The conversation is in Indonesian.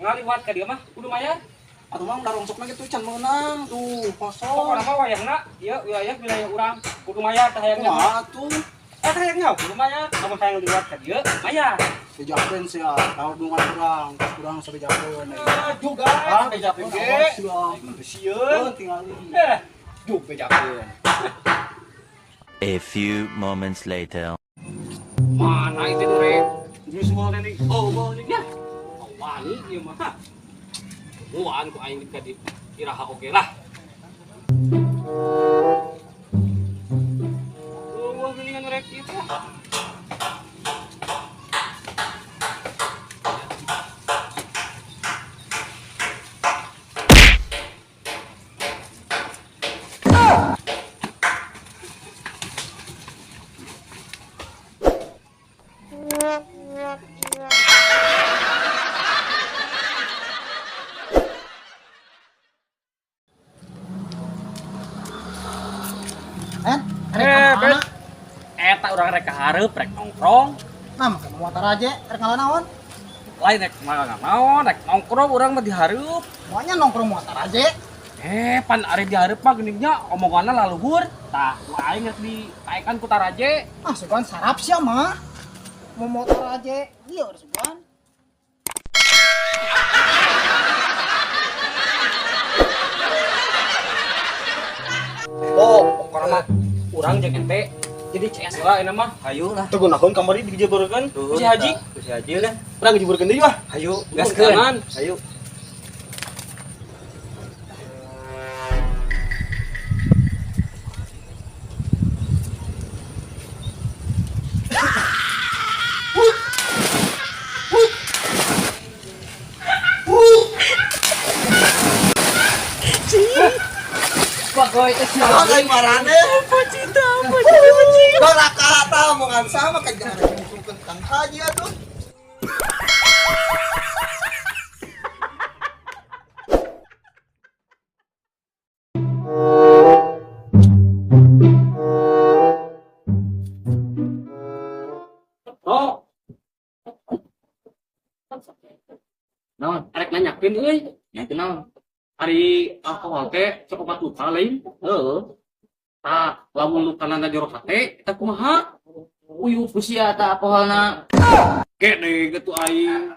ngaliwat ka dia mah kudu mayar. Atuh mah udah rongsokna gitu can meunang tuh kosong. Pokona mah wayahna ieu wilayah wilayah urang kudu mayar teh hayangnya. Kumaha atuh? Hayangnya kudu mayar. Lamun hayang ngaliwat ka dieu mayar. Bejakeun sia, tahu dungan urang sabejakeun. Juga bejakeun ge. Sieun tingali. Juk bejakeun. A few moments later. Mana itu rek? Geus moal teh oh moal nya. Wani ieu mah. Muaan ku aing ka di iraha oge lah. Oh, geuningan rek ieu teh. Rek Eta urang rek kahareup rek nongkrong. nah makan motor aja rek ngalawan Lain rek naon rek nongkrong urang mah dihareup. maunya nongkrong motor aja Pan ari dihareup mah geuninnya omonganna laluhur. Tah ku aing geus ditaekan ku taraje. sugan sarap sih mah mau motor aja iya udah sugan Oh, pokoknya mah urang jeung ente jadi CS lah ini mah. Hayu lah. Teu gunakeun kamari dijeburkeun ku si Haji. Si Haji lah. Urang dijeburkeun deui mah. Hayu, Gaskeun. Hayu. Bagoy teh Ay marane. Pacita. Kalau kata omongan sama kan jangan disusulkeun Kang Haji atuh. Oh. Naon, arek nanyakeun euy. Ya kenal. Ari alkohol teh sok obat luka lain. Heeh. Tah, lamun lukana jero hate, eta kumaha? Uyuh kusia ta alkoholna. Gede gitu aing.